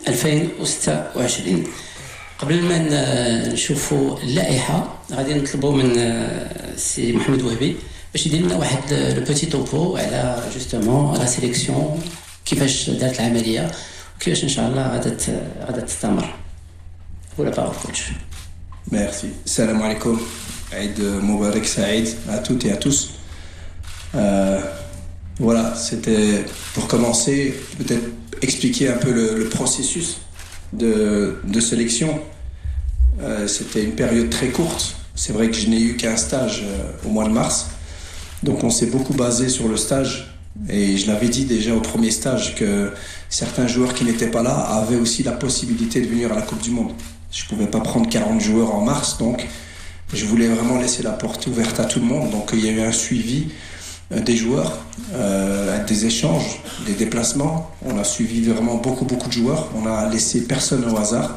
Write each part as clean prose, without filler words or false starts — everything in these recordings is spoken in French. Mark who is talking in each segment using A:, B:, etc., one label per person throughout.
A: 2026. قبل ما نشوفوا اللائحه غادي نطلبوا من سي محمد وهبي باش يدير لنا واحد لو بوتي توبو على جوستومون لا سيليكسيون كيفاش دارت العمليه وكيفاش ان شاء الله غادا تستمر. ولا بارول كوتش.
B: Merci. Salam alaikum. Eid Moubarak Saïd à toutes et à tous. Voilà, c'était pour commencer, peut-être expliquer un peu le processus de sélection. C'était une période très courte. C'est vrai que je n'ai eu qu'un stage au mois de mars. Donc on s'est beaucoup basé sur le stage. Et je l'avais dit déjà au premier stage que certains joueurs qui n'étaient pas là avaient aussi la possibilité de venir à la Coupe du Monde. Je ne pouvais pas prendre 40 joueurs en mars, donc je voulais vraiment laisser la porte ouverte à tout le monde. Donc il y a eu un suivi des joueurs, des échanges, des déplacements. On a suivi vraiment beaucoup de joueurs. On a laissé personne au hasard.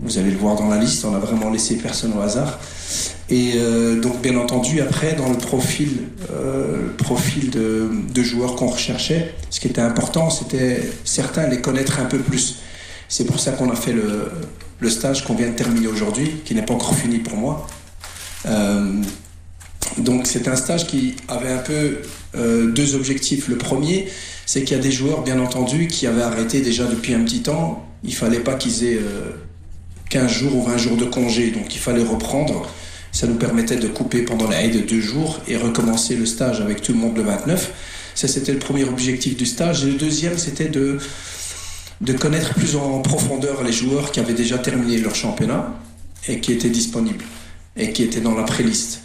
B: Vous allez le voir dans la liste, on a vraiment laissé personne au hasard. Et donc bien entendu après dans le profil de joueurs qu'on recherchait, ce qui était important c'était certains les connaître un peu plus. C'est pour ça qu'on a fait le stage qu'on vient de terminer aujourd'hui, qui n'est pas encore fini pour moi. Donc c'est un stage qui avait un peu deux objectifs. Le premier, c'est qu'il y a des joueurs bien entendu qui avaient arrêté déjà depuis un petit temps. Il ne fallait pas qu'ils aient 15 jours ou 20 jours de congé, donc il fallait reprendre. Ça nous permettait de couper pendant la Eid de 2 jours et recommencer le stage avec tout le monde le 29. Ça c'était le premier objectif du stage. Et le deuxième c'était de connaître plus en profondeur les joueurs qui avaient déjà terminé leur championnat et qui étaient disponibles et qui étaient dans la pré-liste.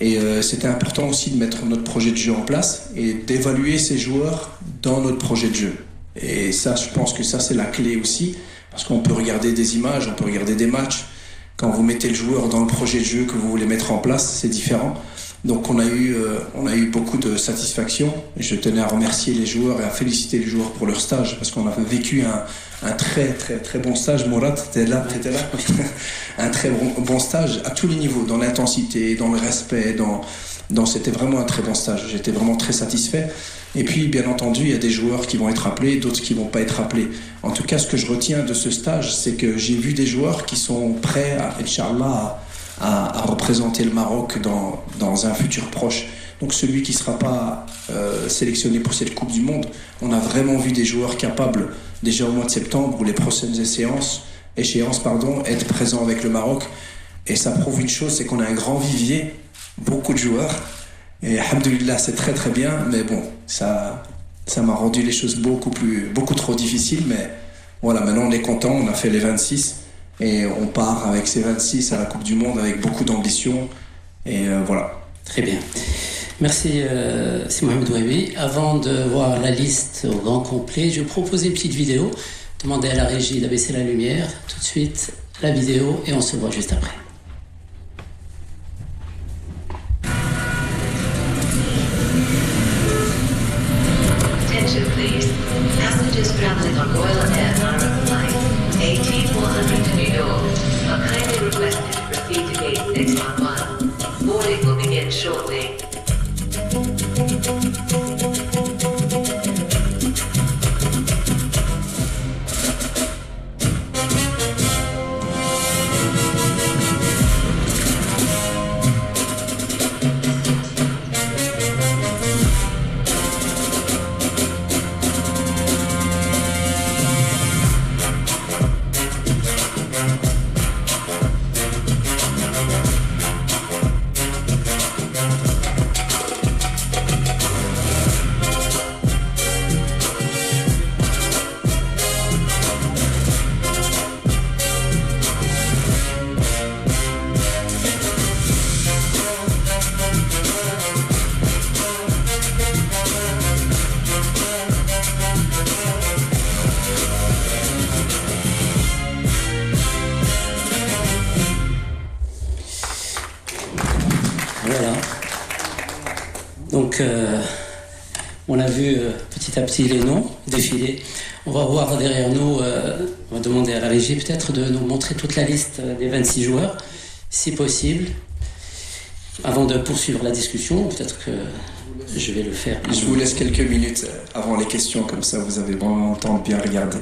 B: Et c'était important aussi de mettre notre projet de jeu en place et d'évaluer ces joueurs dans notre projet de jeu. Et ça, je pense que ça c'est la clé aussi, parce qu'on peut regarder des images, on peut regarder des matchs. Quand vous mettez le joueur dans le projet de jeu que vous voulez mettre en place, c'est différent. Donc on a eu beaucoup de satisfaction. Je tenais à remercier les joueurs et à féliciter les joueurs pour leur stage parce qu'on a vécu un très bon stage. Mourad, t'étais là. Un très bon stage à tous les niveaux, dans l'intensité, dans le respect, c'était vraiment un très bon stage. J'étais vraiment très satisfait. Et puis bien entendu, il y a des joueurs qui vont être appelés, d'autres qui vont pas être appelés. En tout cas, ce que je retiens de ce stage, c'est que j'ai vu des joueurs qui sont prêts à, Inch'Allah, à représenter le Maroc dans un futur proche. Donc celui qui ne sera pas sélectionné pour cette Coupe du Monde, on a vraiment vu des joueurs capables, déjà au mois de septembre, ou les prochaines échéances, être présents avec le Maroc. Et ça prouve une chose, c'est qu'on a un grand vivier, beaucoup de joueurs. Et alhamdoulilah, c'est très bien, mais bon, ça m'a rendu les choses beaucoup trop difficiles. Mais voilà, maintenant on est content, on a fait les 26. Et on part avec ces 26 à la Coupe du Monde avec beaucoup d'ambition. Et voilà.
A: Très bien. Merci, c'est Mohamed Ouabi. Avant de voir la liste au grand complet, je vais proposer une petite vidéo. Demandez à la régie d'abaisser la lumière. Tout de suite, la vidéo et on se voit juste après.
C: Attention please. Passengers traveling on Royal Air Direct Flight 18100 to New York are kindly requested to proceed to gate 611. Boarding will begin shortly.
A: Donc, on a vu petit à petit les noms défiler. On va voir derrière nous, on va demander à la régie peut-être de nous montrer toute la liste des 26 joueurs, si possible. Avant de poursuivre la discussion, peut-être que je vais le faire.
B: Je vous laisse quelques minutes avant les questions, comme ça vous avez vraiment le temps de bien regarder.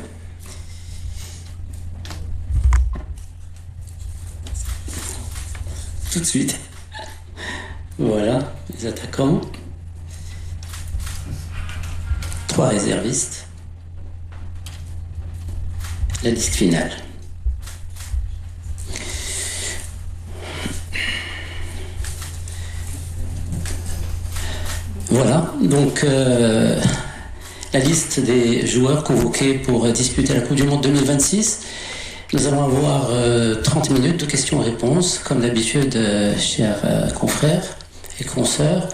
A: Tout de suite. Voilà, les attaquants. 3 réservistes. La liste finale. Voilà, donc la liste des joueurs convoqués pour disputer la Coupe du Monde 2026. Nous allons avoir 30 minutes de questions-réponses, comme d'habitude, chers confrères et consoeurs.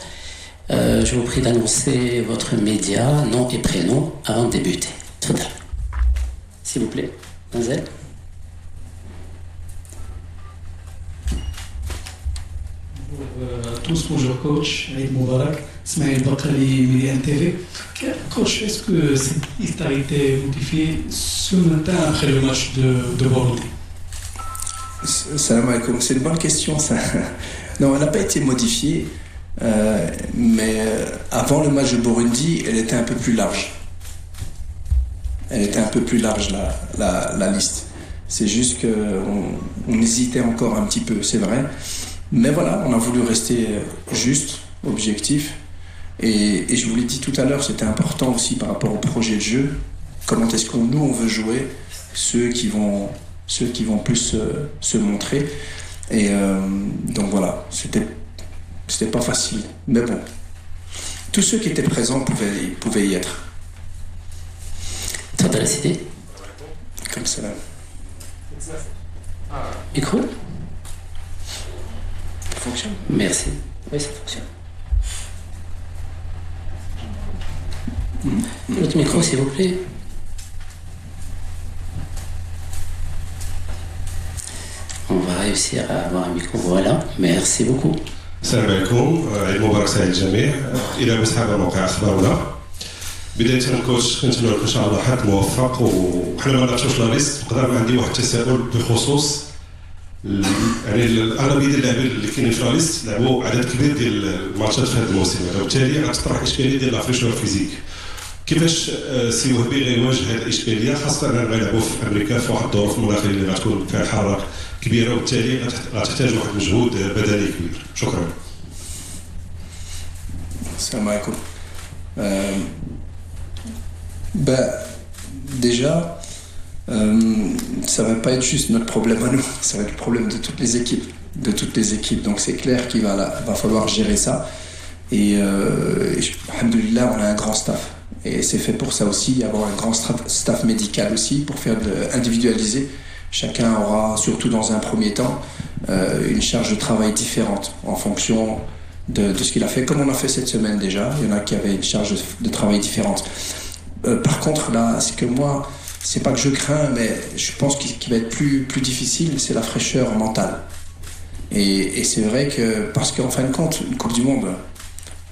A: Je vous prie d'annoncer votre média, nom et prénom avant de débuter. Total. S'il vous plaît, Denzel.
D: Tous, bonjour coach, Aïd Moubarak, Smaïl Bakali, Milian TV. Coach, est-ce que il t'a été modifié ce matin après le match de Burundi?
B: Salam alaikum, c'est une bonne question ça. Non, elle n'a pas été modifiée, mais avant le match de Burundi, elle était un peu plus large. Elle était un peu plus large la liste. C'est juste qu'on hésitait encore un petit peu, c'est vrai. Mais voilà, on a voulu rester juste, objectif. Et je vous l'ai dit tout à l'heure, c'était important aussi par rapport au projet de jeu. Comment est-ce que nous, on veut jouer, ceux qui vont plus se montrer. Et donc voilà, c'était pas facile. Mais bon, tous ceux qui étaient présents pouvaient y être.
A: Toi, t'as la cité.
B: Comme ça là.
A: Micro.
B: Ça fonctionne.
A: Merci. Oui, ça fonctionne. L'autre micro, s'il vous plaît. On va réussir à avoir un micro. Voilà, merci beaucoup.
E: السلام عليكم، عيد مبارك سعيد للجميع. الى مسحب موقع اخبارنا. بدايه كوتش كنتمنى لك ان شاء الله حظ موفق، وحنا ما نعرفوش لا ليست. نقدر عندي واحد التساؤل بخصوص يعني الاغلبيه ديال اللاعبين اللي كاينين في لا ليست لعبوا عدد كبير ديال الماتشات في هذا الموسم، وبالتالي غتطرح اشكاليه ديال لافريشور فيزيك. كيفاش سي وهبي غيواجه هذه الاشكاليه، خاصه اننا غنلعبوا في امريكا في واحد الظروف المناخيه اللي غتكون فيها حراره كبيره، وبالتالي غتحتاج واحد المجهود بدني كبير. شكرا.
B: Salam alaikum. Déjà, ça va pas être juste notre problème à nous, ça va être le problème de toutes les équipes. Donc c'est clair qu'il va falloir gérer ça. Et alhamdoulilah, on a un grand staff. Et c'est fait pour ça aussi, avoir un grand staff médical aussi, pour faire individualiser. Chacun aura, surtout dans un premier temps, une charge de travail différente en fonction de ce qu'il a fait, comme on a fait cette semaine déjà. Il y en a qui avaient une charge de travail différente. Par contre, là, c'est que moi, c'est pas que je crains, mais je pense qu'il va être plus difficile, c'est la fraîcheur mentale. Et c'est vrai que, parce qu'en fin de compte, une Coupe du Monde,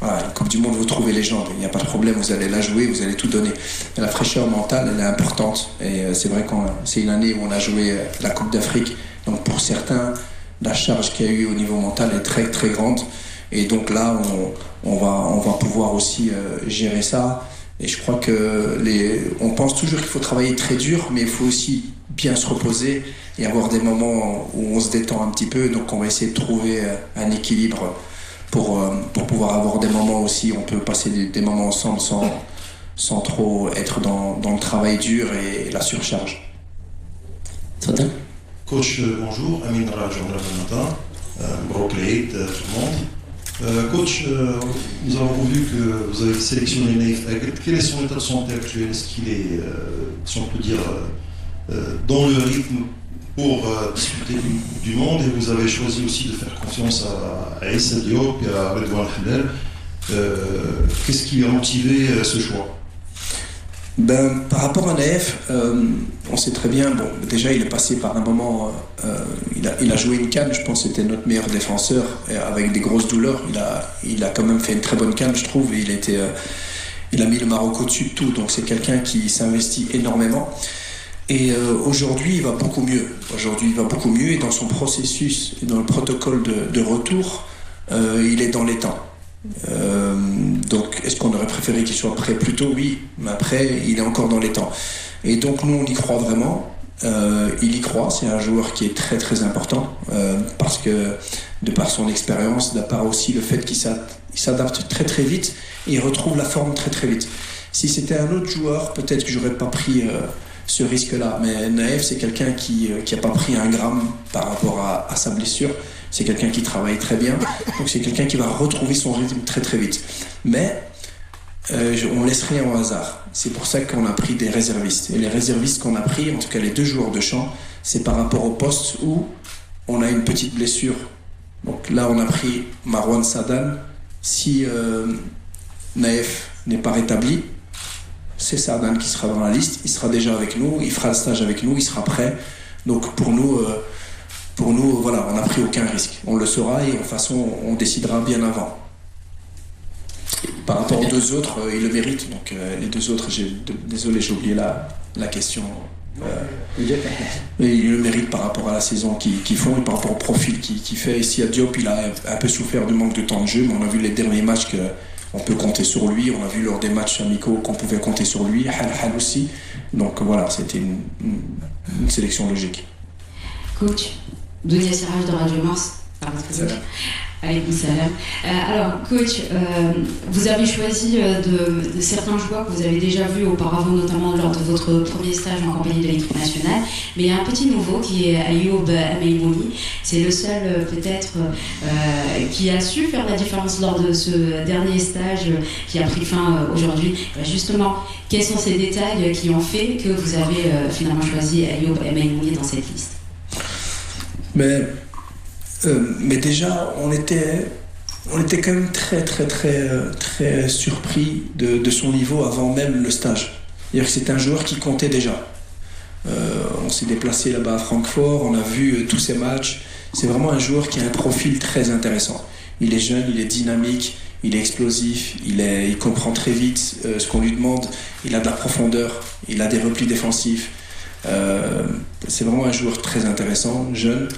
B: voilà, une Coupe du Monde, vous trouvez les gens, il n'y a pas de problème, vous allez la jouer, vous allez tout donner. Mais la fraîcheur mentale, elle est importante. Et c'est vrai que c'est une année où on a joué la Coupe d'Afrique. Donc pour certains, la charge qu'il y a eu au niveau mental est très très grande. Et donc là, on va pouvoir aussi gérer ça. Et je crois que on pense toujours qu'il faut travailler très dur, mais il faut aussi bien se reposer et avoir des moments où on se détend un petit peu. Donc on va essayer de trouver un équilibre pour pouvoir avoir des moments aussi, on peut passer des moments ensemble sans trop être dans le travail dur et la surcharge.
F: Coach, bonjour, Amin Raj, journal du matin, Brooklyn, tout le monde. Coach, nous avons vu que vous avez sélectionné Naïf Aguet. Quel est son état de santé actuel? Est-ce qu'il est, si on peut dire, dans le rythme pour disputer du monde? Et vous avez choisi aussi de faire confiance à Issa Diop et à Redouane Hamdel. Qu'est-ce qui a motivé ce choix?
B: Par rapport à Naïf, on sait très bien, bon, déjà il est passé par un moment, il a joué une CAN, je pense que c'était notre meilleur défenseur, avec des grosses douleurs, il a quand même fait une très bonne CAN, je trouve, et il a mis le Maroc au-dessus de tout, donc c'est quelqu'un qui s'investit énormément. Et aujourd'hui il va beaucoup mieux, et dans son processus, et dans le protocole de retour, il est dans les temps. Donc, est-ce qu'on aurait préféré qu'il soit prêt plus tôt? Oui, mais après, il est encore dans les temps. Et donc, nous, on y croit vraiment. Il y croit, c'est un joueur qui est très très important parce que de par son expérience, de par aussi le fait qu'il s'adapte très très vite et il retrouve la forme très très vite. Si c'était un autre joueur, peut-être que j'aurais pas pris ce risque-là, mais Naef, c'est quelqu'un qui a pas pris un gramme par rapport à sa blessure. C'est quelqu'un qui travaille très bien, donc c'est quelqu'un qui va retrouver son rythme très très vite. Mais on laisse rien au hasard. C'est pour ça qu'on a pris des réservistes. Et les réservistes qu'on a pris, en tout cas les 2 joueurs de champ, c'est par rapport au poste où on a une petite blessure. Donc là, on a pris Marwan Sadan. Si Naef n'est pas rétabli, c'est Sadan qui sera dans la liste. Il sera déjà avec nous, il fera le stage avec nous, il sera prêt. Donc pour nous, voilà, on n'a pris aucun risque. On le saura et de toute façon, on décidera bien avant. Par rapport aux 2 autres, ils le méritent. Donc les 2 autres, désolé, j'ai oublié la question. Mais ils le méritent par rapport à la saison qu'ils font et par rapport au profil qu'il fait. Ici à Diop, il a un peu souffert du manque de temps de jeu, mais on a vu les derniers matchs qu'on peut compter sur lui. On a vu lors des matchs amicaux qu'on pouvait compter sur lui. Hal aussi. Donc voilà, c'était une sélection logique.
G: Coach, Dounia Siraj de Radio Mars. Alaykoum salam. Alors, coach, vous avez choisi de certains joueurs que vous avez déjà vus auparavant, notamment lors de votre premier stage en compagnie de l'équipe nationale. Mais il y a un petit nouveau qui est Ayoub Ameimouni. C'est le seul, peut-être, qui a su faire la différence lors de ce dernier stage qui a pris fin aujourd'hui. Justement, quels sont ces détails qui ont fait que vous avez finalement choisi Ayoub Ameimouni dans cette liste?
B: Mais déjà, on était quand même très surpris de son niveau avant même le stage. C'est-à-dire que c'est un joueur qui comptait déjà. On s'est déplacé là-bas à Francfort, on a vu tous ses matchs. C'est vraiment un joueur qui a un profil très intéressant. Il est jeune, il est dynamique, il est explosif, il comprend très vite ce qu'on lui demande. Il a de la profondeur, il a des replis défensifs. C'est vraiment un joueur très intéressant, jeune.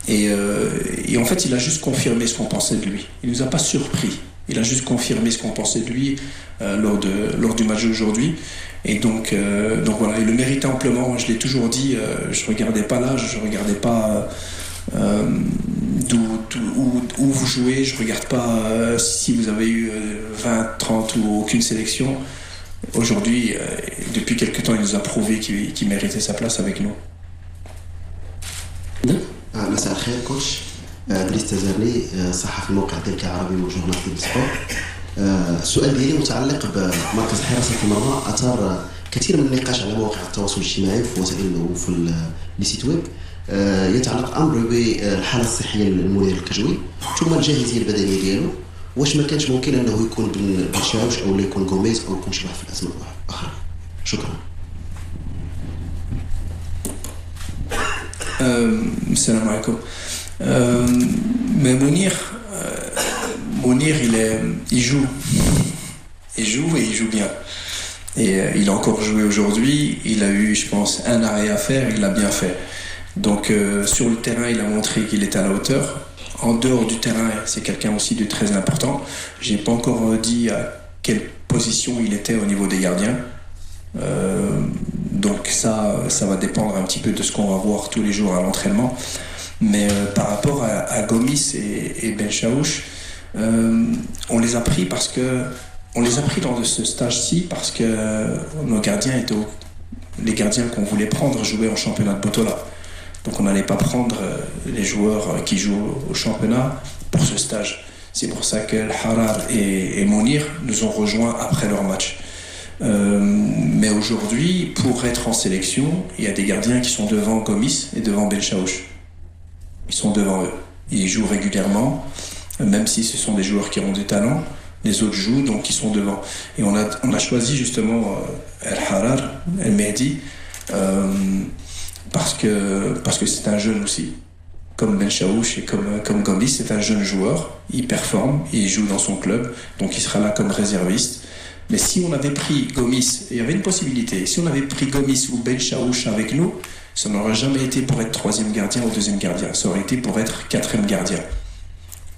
B: Et en fait, il a juste confirmé ce qu'on pensait de lui. Il ne nous a pas surpris. Il a juste confirmé ce qu'on pensait de lui lors du match d'aujourd'hui. Et donc voilà, il le mérite amplement. Je l'ai toujours dit, je ne regardais pas l'âge, je ne regardais pas où vous jouez, je ne regarde pas si vous avez eu 20, 30 ou aucune sélection. Aujourd'hui, depuis quelques temps, il nous a prouvé qu'il méritait sa place avec nous.
H: مساء الخير كوتش دريس تزارني صحفي موقع دلتا عربي وجورنال ديل سبور. السؤال ديالي متعلق بمركز حراسة المرمى. أثار كثير من النقاش على مواقع التواصل الاجتماعي وفي وسائل وفي لي سيت ويب يتعلق امر بالحاله الصحيه للمنير الكجوي ثم الجاهزيه البدنيه ديالو. واش ما كانش ممكن انه يكون بن شاوش او يكون غوميز او يكون شي واحد في الاسماء اخرى؟ شكرا.
B: Salam alaikum. Mais Mounir, il joue et il joue bien. Et il a encore joué aujourd'hui. Il a eu, je pense, un arrêt à faire. Il l'a bien fait. Donc sur le terrain, il a montré qu'il était à la hauteur. En dehors du terrain, c'est quelqu'un aussi de très important. J'ai pas encore dit à quelle position il était au niveau des gardiens. Donc ça va dépendre un petit peu de ce qu'on va voir tous les jours à l'entraînement. Mais par rapport à Gomis et Ben Chaouch, on les a pris dans ce stage-ci parce que nos gardiens les gardiens qu'on voulait prendre jouaient en championnat de Botola. Donc on n'allait pas prendre les joueurs qui jouent au championnat pour ce stage. C'est pour ça que El Harar et Mounir nous ont rejoints après leur match. Mais aujourd'hui, pour être en sélection, il y a des gardiens qui sont devant Gomis et devant Ben Chaouch. Ils sont devant eux. Ils jouent régulièrement, même si ce sont des joueurs qui ont du talent. Les autres jouent, donc ils sont devant. Et on a choisi justement El Harar, El Mehdi, parce que c'est un jeune aussi. Comme Ben Chaouch et comme Gomis, c'est un jeune joueur. Il performe, il joue dans son club, donc il sera là comme réserviste. Mais si on avait pris Gomis, il y avait une possibilité, si on avait pris Gomis ou Ben Chaouch avec nous, ça n'aurait jamais été pour être troisième gardien ou deuxième gardien, ça aurait été pour être quatrième gardien.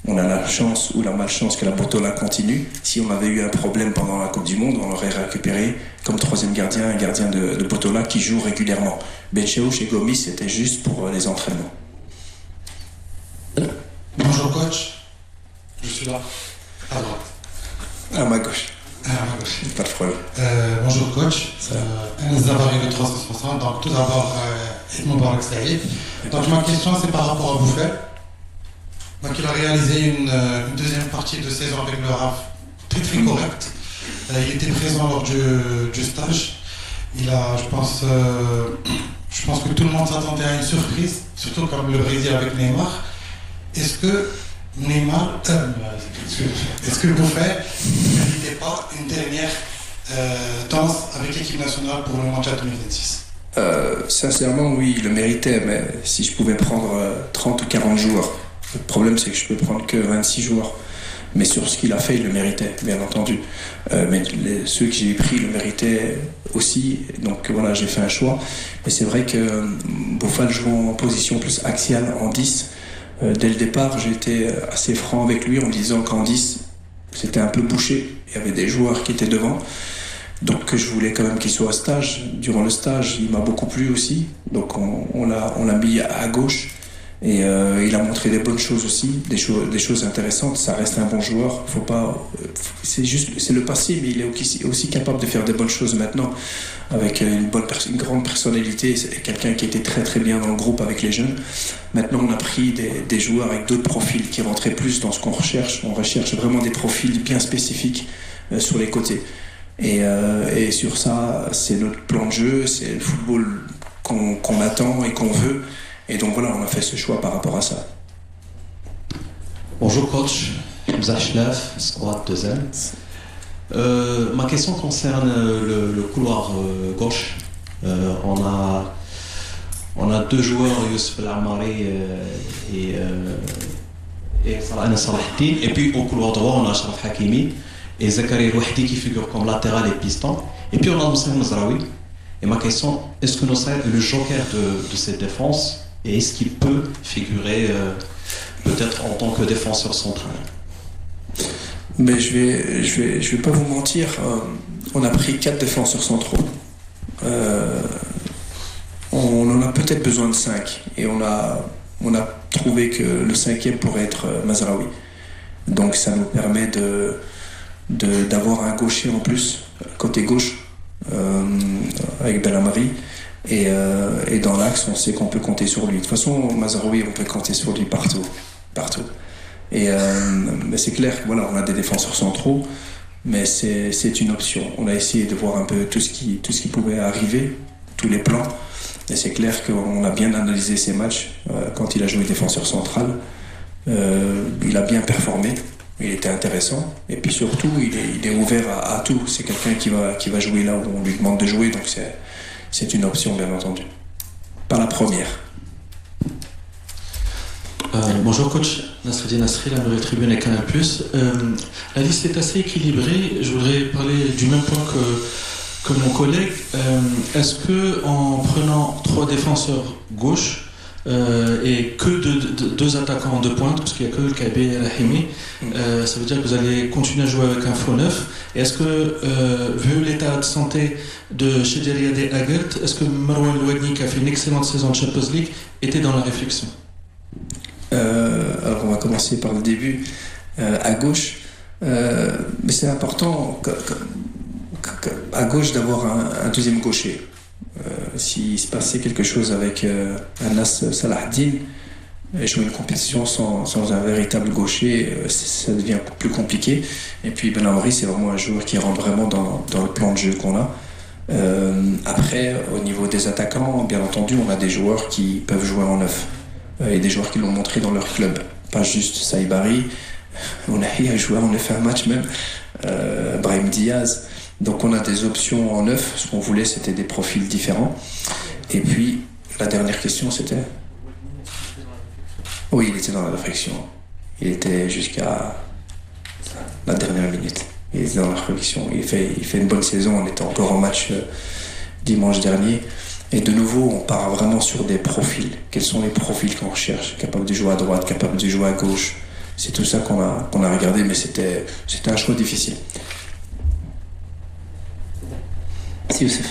B: On a la chance ou la malchance que la Botola continue. Si on avait eu un problème pendant la Coupe du Monde, on l'aurait récupéré comme troisième gardien, un gardien de Botola qui joue régulièrement. Bencheuch et Gomis, c'était juste pour les entraînements.
I: Bonjour coach, je suis là, à droite.
B: À ma gauche.
I: À ma gauche.
B: Pas de problème.
I: Bonjour coach, Anas Zavari de 360. Donc tout d'abord, Eid Mubarak Saïd. Donc ma question c'est par rapport à Bouffet. Donc il a réalisé une deuxième partie de saison avec le RAF très très correcte. Il était présent lors du stage. Il a, je pense que tout le monde s'attendait à une surprise, surtout comme le Brésil avec Neymar. Est-ce que Neymar, est-ce que Bouffet ne méritait pas une dernière danse avec l'équipe nationale pour le Mondial 2026?
B: Sincèrement, oui, il le méritait, mais si je pouvais prendre 30 ou 40 joueurs, le problème c'est que je peux prendre que 26 joueurs. Mais sur ce qu'il a fait, il le méritait, bien entendu. Mais ceux que j'ai pris le méritaient aussi. Donc voilà, j'ai fait un choix. Mais c'est vrai que Boufal joue en position plus axiale, en 10. Dès le départ, j'ai été assez franc avec lui en disant qu'en 10, c'était un peu bouché. Il y avait des joueurs qui étaient devant. Donc je voulais quand même qu'il soit au stage. Durant le stage, il m'a beaucoup plu aussi. Donc on l'a mis à gauche. Et il a montré des bonnes choses aussi, des choses intéressantes. Ça reste un bon joueur. Faut pas, c'est le passé, mais il est aussi capable de faire des bonnes choses maintenant, avec une grande personnalité. C'est quelqu'un qui était très très bien dans le groupe avec les jeunes. Maintenant, on a pris des joueurs avec d'autres profils qui rentraient plus dans ce qu'on recherche. On recherche vraiment des profils bien spécifiques sur les côtés. Et sur ça, c'est notre plan de jeu, c'est le football qu'on attend et qu'on veut. Et donc voilà, on a fait ce choix par rapport à ça.
J: Bonjour coach, Hamza Chlaf, Squad 2L. Ma question concerne le couloir gauche. On a deux joueurs, Youssef El-Amari et Anas Salahdine. Et puis au couloir droit, on a Achraf Hakimi et Zakari Rouhdi qui figurent comme latéral et piston. Et puis on a Moussa Mazraoui. Et ma question, est-ce que Nosser est le joker de cette défense? Et est-ce qu'il peut figurer peut-être en tant que défenseur central?
B: Mais je vais pas vous mentir, on a pris 4 défenseurs centraux. On en a peut-être besoin de 5. Et on a trouvé que le 5e pourrait être Mazraoui. Donc ça nous permet d'avoir un gaucher en plus, côté gauche, avec Belhamri. Et dans l'axe, on sait qu'on peut compter sur lui. De toute façon, Mazraoui, on peut compter sur lui partout. Mais c'est clair que voilà, on a des défenseurs centraux, mais c'est une option. On a essayé de voir un peu tout ce qui pouvait arriver, tous les plans. Et c'est clair qu'on a bien analysé ses matchs. Quand il a joué défenseur central, il a bien performé. Il était intéressant. Et puis surtout, il est ouvert à tout. C'est quelqu'un qui va jouer là où on lui demande de jouer. Donc c'est une option, bien entendu. Pas la première.
J: Bonjour coach, Nasreddin Nasri, la nouvelle tribune et Canal+. La liste est assez équilibrée. Je voudrais parler du même point que mon collègue. Est-ce que en prenant 3 défenseurs gauche et que 2 attaquants de pointe, parce qu'il n'y a que le Kabe et Rahimi, ça veut dire que vous allez continuer à jouer avec un faux neuf? Et est-ce que, vu l'état de santé de Chedjariad et Agert, est-ce que Marouane Louadni, qui a fait une excellente saison de Champions League, était dans la réflexion?
B: Alors on va commencer par le début. À gauche, mais c'est important à gauche d'avoir un deuxième gaucher. S'il se passait quelque chose avec Anas Salahdine, jouer une compétition sans un véritable gaucher, ça devient plus compliqué. Et puis Belhamri, c'est vraiment un joueur qui rentre vraiment dans le plan de jeu qu'on a. Après, au niveau des attaquants, bien entendu, on a des joueurs qui peuvent jouer en neuf. Et des joueurs qui l'ont montré dans leur club. Pas juste Saïbari, on a joué en neuf un match même, Brahim Diaz. Donc on a des options en neuf. Ce qu'on voulait, c'était des profils différents. Et puis, la dernière question, c'était... Oui, il était dans la réflexion. Il était jusqu'à la dernière minute. Il était dans la réflexion. Il fait une bonne saison. On était encore en match dimanche dernier. Et de nouveau, on part vraiment sur des profils. Quels sont les profils qu'on recherche? Capable de jouer à droite, capable de jouer à gauche. c'est tout ça qu'on a regardé, mais c'était un choix difficile.
A: Merci Youssef.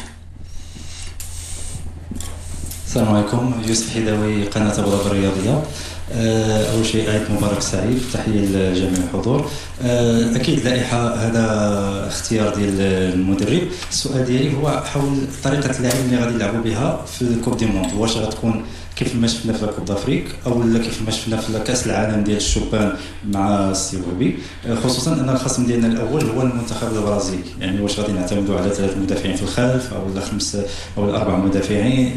K: السلام عليكم، يوسف حيداوي قناة أبو ظبي الرياضية. أول شيء عيد مبارك سعيد، تحية لجميع الحضور. أكيد لائحة هذا اختيار ديال المدرب. السؤال ديالي هو حول طريقة اللعب اللي غادي يلعبوا بها في الكوب دي موند، واش غتكون كيف ما شفنا في كوب دافريك او لا كيف ما شفنا في كاس العالم ديال الشبان مع السيوبي، خصوصا ان الخصم ديالنا الاول هو المنتخب البرازيلي. يعني واش غادي نعتمدوا على 3 مدافعين في الخلف او لا 5 او 4 مدافعين،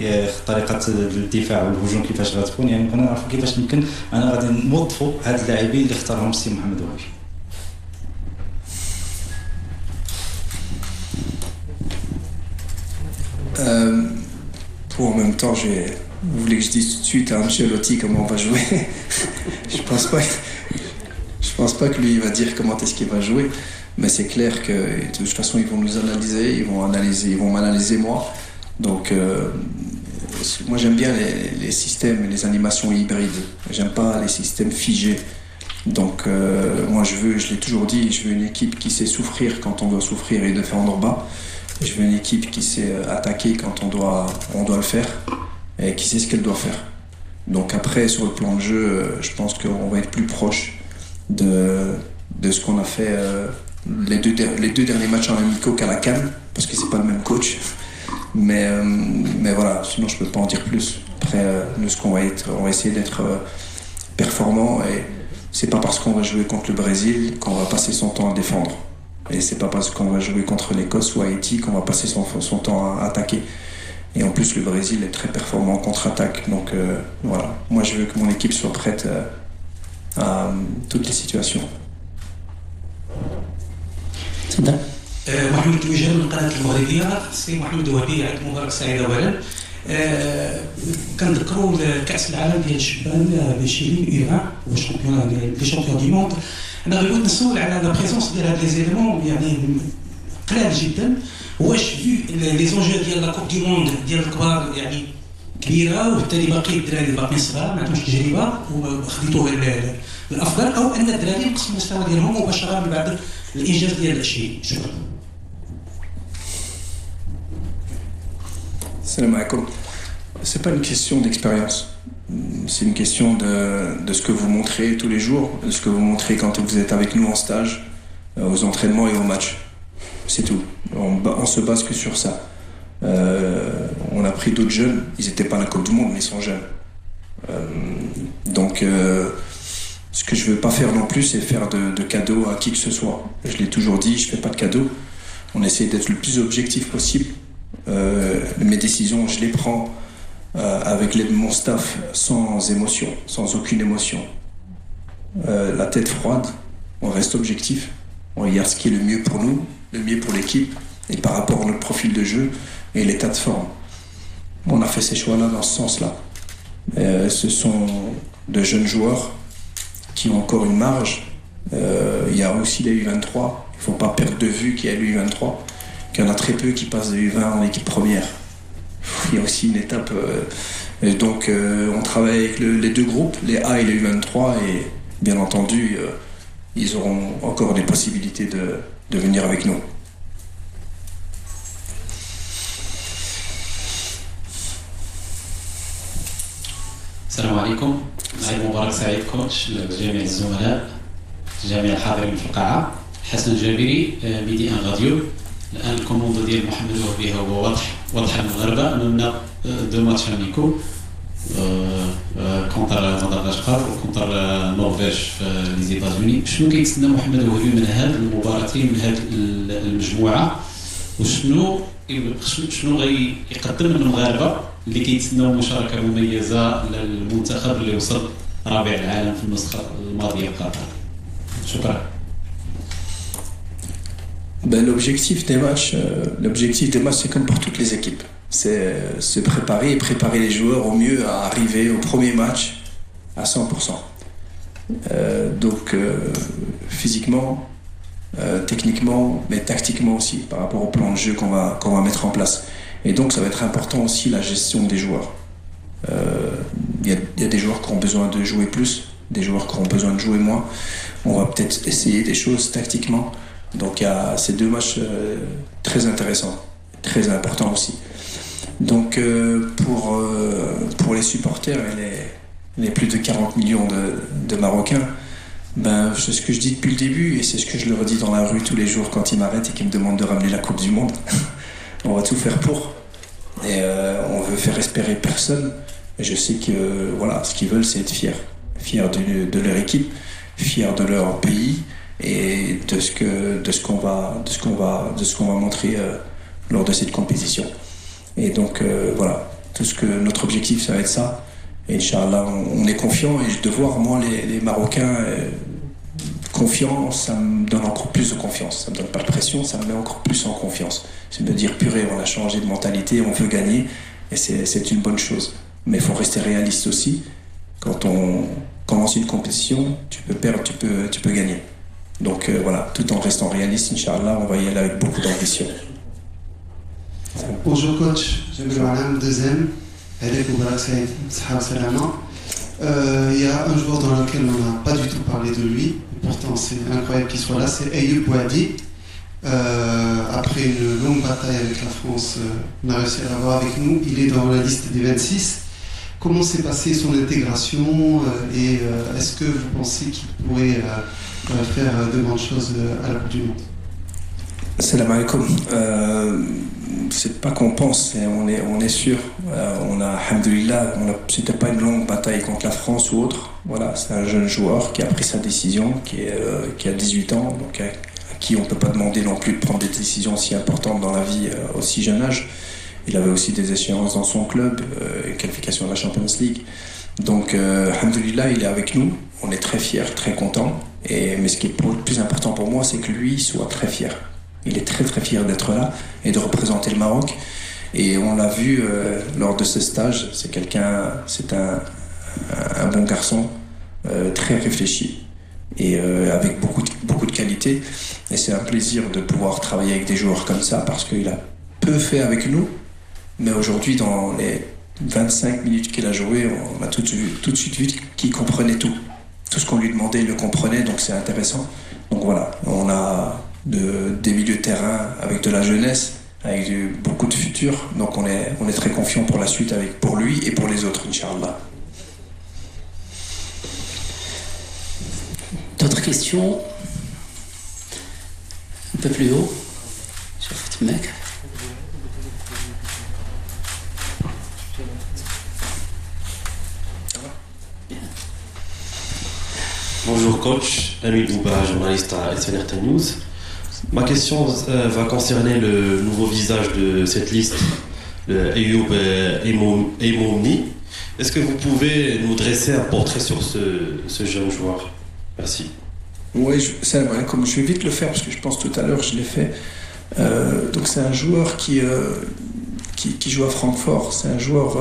K: طريقه الدفاع والهجوم كيفاش غتكون؟ يعني بغينا نعرفوا كيفاش يمكن انا غادي نوظفوا هاد اللاعبين اللي اختارهم السي محمد وهبي.
B: Pour en même temps, vous voulez que je dise tout de suite à Ancelotti comment on va jouer? Je pense pas que lui il va dire comment est-ce qu'il va jouer, mais c'est clair que de toute façon ils vont nous analyser, ils vont m'analyser moi. Donc moi j'aime bien les systèmes et les animations hybrides. J'aime pas les systèmes figés. Donc moi je l'ai toujours dit, je veux une équipe qui sait souffrir quand on doit souffrir et défendre bas. Je veux une équipe qui sait attaquer quand on doit le faire et qui sait ce qu'elle doit faire. Donc après, sur le plan de jeu, je pense qu'on va être plus proche de ce qu'on a fait les deux derniers matchs en amicaux qu'à la CAN, parce que c'est pas le même coach. Mais voilà, sinon je peux pas en dire plus. Après, nous, on va essayer d'être performant, et c'est pas parce qu'on va jouer contre le Brésil qu'on va passer son temps à défendre. Et c'est pas parce qu'on va jouer contre l'Écosse ou Haïti qu'on va passer son temps à attaquer. Et en plus, le Brésil est très performant en contre-attaque. Donc voilà, moi je veux que mon équipe soit prête à toutes les situations.
A: تفضل.
D: محمد توجه من قناة المغربية. سي محمد وهبي، عيد مبارك سعيد أولا. كنذكروا كأس العالم ديال الشبان بشيلين إيران والشامبيون دي شامبيون دي موند. أنا بغيت نسول على لا بريزونس ديال هاد لي زيليمون يعني قلال جدا. واش في لي زونجو ديال لا كوب دي موند ديال الكبار يعني كبيره، وبالتالي باقي الدراري باقيين صغار ما عندهمش تجربه وخديتوه الافضل، او ان الدراري نقص المستوى ديالهم مباشره من بعد الانجاز ديال الشيء؟ شكرا.
B: Salam alaikum. C'est pas une question d'expérience. C'est une question de ce que vous montrez tous les jours, de ce que vous montrez quand vous êtes avec nous en stage, aux entraînements et aux matchs. C'est tout. On se base que sur ça. On a pris d'autres jeunes, ils n'étaient pas à la Coupe du Monde, mais ils sont jeunes. Donc, ce que je ne veux pas faire non plus, c'est faire de cadeaux à qui que ce soit. Je l'ai toujours dit, je ne fais pas de cadeaux. On essaie d'être le plus objectif possible. Mes décisions, je les prends avec l'aide de mon staff, sans émotion, sans aucune émotion. La tête froide, on reste objectif. On regarde ce qui est le mieux pour nous, le mieux pour l'équipe, et par rapport à notre profil de jeu et l'état de forme. On a fait ces choix-là dans ce sens-là. Ce sont de jeunes joueurs qui ont encore une marge. Il y a aussi les U23. Il ne faut pas perdre de vue qu'il y a les U23, qu'il y en a très peu qui passent de U20 en équipe première. Il y a aussi une étape. Et donc on travaille avec les deux groupes, les A et les U23, et bien entendu, ils auront encore des possibilités de venir avec nous.
L: السلام عليكم، عيد مبارك سعيد كوتش لجميع الزملاء، جميع الحاضرين في القاعة. حسن الجابري، ميدي ان راديو. الآن الكوموندو ديال محمد وهبي هو واضح للمغاربة. أمامنا دو ماتش اميكو كونتر مدغشقر وكونتر النرويج في لي زيتازوني. شنو كيتسنى محمد وهبي من هاد المباراتين، من هاد المجموعة، وشنو غيقدم للمغاربة اللي كيتسناو مشاركة مميزة للمنتخب اللي وصل رابع العالم في النسخة الماضية بقطر؟ شكرا.
B: L'objectif des matchs, c'est comme pour toutes les équipes. C'est se préparer et préparer les joueurs au mieux à arriver au premier match à 100%. Donc physiquement, techniquement, mais tactiquement aussi, par rapport au plan de jeu qu'on va mettre en place. Et donc ça va être important aussi la gestion des joueurs. Il y a des joueurs qui ont besoin de jouer plus, des joueurs qui auront besoin de jouer moins. On va peut-être essayer des choses tactiquement. Donc il y a ces 2 matchs très intéressants, très importants aussi. Donc pour les supporters et les plus de 40 millions de Marocains, ben, c'est ce que je dis depuis le début et c'est ce que je leur dis dans la rue tous les jours quand ils m'arrêtent et qu'ils me demandent de ramener la Coupe du Monde. On va tout faire pour. Et on veut faire espérer personne. Et je sais que voilà, ce qu'ils veulent, c'est être fiers. Fiers de leur équipe, fiers de leur pays et de ce qu'on va montrer lors de cette compétition. Et donc voilà, notre objectif, ça va être ça. Et Inch'Allah, on est confiant et de voir moi les Marocains confiants, ça me donne encore plus de confiance. Ça me donne pas de pression, ça me met encore plus en confiance. C'est me dire purée, on a changé de mentalité, on veut gagner et c'est une bonne chose. Mais il faut rester réaliste aussi. Quand on commence une compétition, tu peux perdre, tu peux gagner. Donc voilà, tout en restant réaliste, Inch'Allah, on va y aller avec beaucoup d'ambition.
M: Bonjour coach, Jamil Alam, deuxième. Avec Moubarak Saïd, Sahar Salama. Il y a un joueur dans lequel on n'a pas du tout parlé de lui, pourtant c'est incroyable qu'il soit là, c'est Ayoub Bouadi. Après une longue bataille avec la France, on a réussi à l'avoir avec nous. Il est dans la liste des 26. Comment s'est passée son intégration et est-ce que vous pensez qu'il pourrait faire de grandes choses à la Coupe du Monde?
B: Salam alaikum. C'est pas qu'on pense, on est sûr. Alhamdoulilah, c'était pas une longue bataille contre la France ou autre. Voilà, c'est un jeune joueur qui a pris sa décision, qui a 18 ans, donc à qui on peut pas demander non plus de prendre des décisions si importantes dans la vie à aussi jeune âge. Il avait aussi des échéances dans son club, qualification de la Champions League. Donc, alhamdoulilah, il est avec nous. On est très fiers, très contents. Mais ce qui est le plus important pour moi, c'est que lui soit très fier. Il est très très fier d'être là et de représenter le Maroc. Et on l'a vu lors de ce stage. C'est un bon garçon, très réfléchi et avec beaucoup de qualité. Et c'est un plaisir de pouvoir travailler avec des joueurs comme ça parce qu'il a peu fait avec nous. Mais aujourd'hui, dans les 25 minutes qu'il a joué, on a tout de suite vu qu'il comprenait tout. Tout ce qu'on lui demandait, il le comprenait, donc c'est intéressant. Donc voilà, on a des milieux de terrain avec de la jeunesse, avec beaucoup de futur. Donc on est très confiant pour la suite, pour lui et pour les autres, Inch'Allah.
A: D'autres questions? Un peu plus haut. Sur Fatmek.
N: Bonjour coach, Amil Bouba, journaliste à SNRT News. Ma question va concerner le nouveau visage de cette liste, Ayoub Emoumi. Est-ce que vous pouvez nous dresser un portrait sur ce jeune joueur? Merci.
B: Oui, comme je vais vite le faire parce que je pense tout à l'heure je l'ai fait. Donc c'est un joueur qui joue à Francfort. C'est un joueur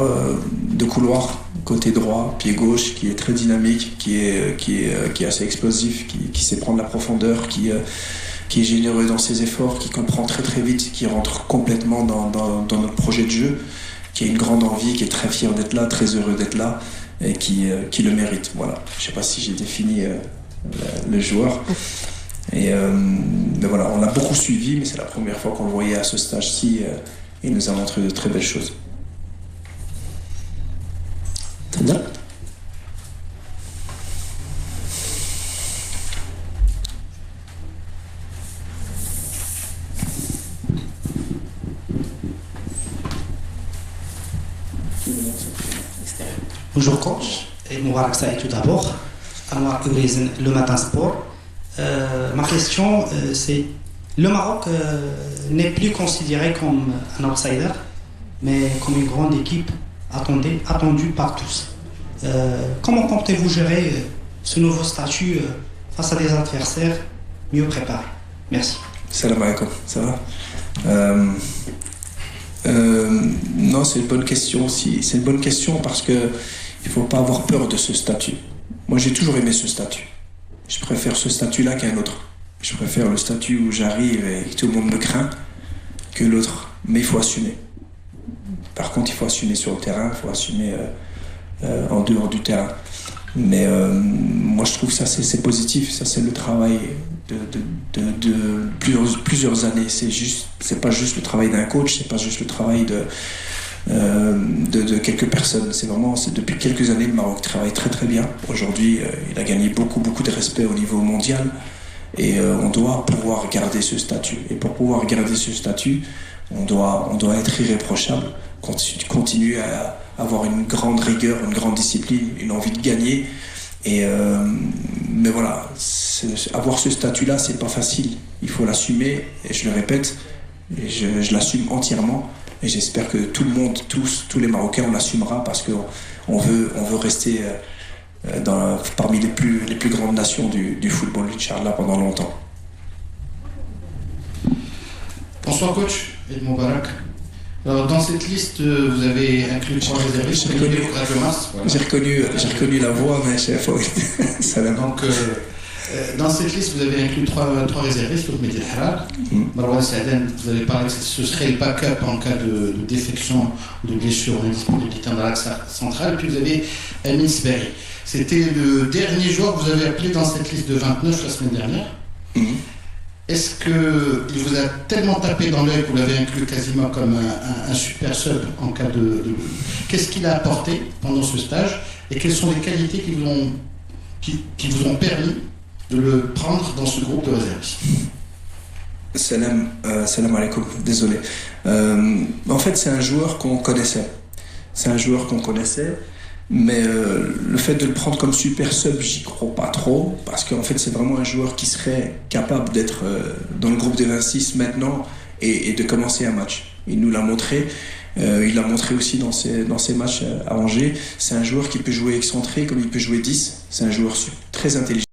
B: de couloir, côté droit, pied gauche, qui est très dynamique, qui est assez explosif, qui sait prendre la profondeur, qui est généreux dans ses efforts, qui comprend très très vite, qui rentre complètement dans notre projet de jeu, qui a une grande envie, qui est très fier d'être là, très heureux d'être là, et qui le mérite. Voilà. Je ne sais pas si j'ai défini le joueur. Mais voilà, on l'a beaucoup suivi, mais c'est la première fois qu'on le voyait à ce stage-ci. Il nous a montré de très belles choses.
O: Bonjour coach, et Moubarak Saïd tout d'abord. Anwar Urizen, le Matin Sport. Ma question c'est, le Maroc n'est plus considéré comme un outsider, mais comme une grande équipe attendue par tous. Comment comptez-vous gérer ce nouveau statut face à des adversaires mieux préparés? Merci.
B: Salam alaikum, ça va? Non, c'est une bonne question aussi. C'est une bonne question parce que il ne faut pas avoir peur de ce statut. Moi, j'ai toujours aimé ce statut. Je préfère ce statut-là qu'un autre. Je préfère le statut où j'arrive et tout le monde me craint que l'autre. Mais il faut assumer. Par contre, il faut assumer sur le terrain, il faut assumer en dehors du terrain. Mais moi je trouve ça c'est positif, ça c'est le travail de plusieurs années. C'est pas juste le travail d'un coach, c'est pas juste le travail de quelques personnes. C'est depuis quelques années le Maroc travaille très très bien. Aujourd'hui, il a gagné beaucoup de respect au niveau mondial et on doit pouvoir garder ce statut. Et pour pouvoir garder ce statut, on doit être irréprochable, continuer à avoir une grande rigueur, une grande discipline, une envie de gagner. Mais voilà, avoir ce statut-là, c'est pas facile. Il faut l'assumer, et je le répète, et je l'assume entièrement. Et j'espère que tout le monde, tous les Marocains, on l'assumera parce qu'on veut rester parmi les plus grandes nations du football, Inch'Allah, pendant longtemps.
I: Bonsoir coach, Eid Moubarak. Alors, dans cette liste, vous avez inclus 3 réservistes.
B: J'ai reconnu la voix, mais chef, salam.
I: Donc, dans cette liste, vous avez inclus 3 réservistes, Ahmed El Harad, Marwan Saadane, vous avez parlé que ce serait le backup en cas de défection ou de blessure ou d'indisponibilité dans l'axe central, puis vous avez Amin Sberi. C'était le dernier joueur que vous avez appelé dans cette liste de 29 la semaine dernière. Est-ce qu'il vous a tellement tapé dans l'œil que vous l'avez inclus quasiment comme un super sub en cas de... Qu'est-ce qu'il a apporté pendant ce stage et quelles sont les qualités qui vous ont permis de le prendre dans ce groupe de réservistes?
B: Salam alaikum, désolé. En fait, c'est un joueur qu'on connaissait. Mais le fait de le prendre comme super sub, j'y crois pas trop, parce qu'en fait c'est vraiment un joueur qui serait capable d'être dans le groupe des 26 maintenant et de commencer un match. Il nous l'a montré, il l'a montré aussi dans ses matchs à Angers. C'est un joueur qui peut jouer excentré comme il peut jouer 10, c'est un joueur très intelligent.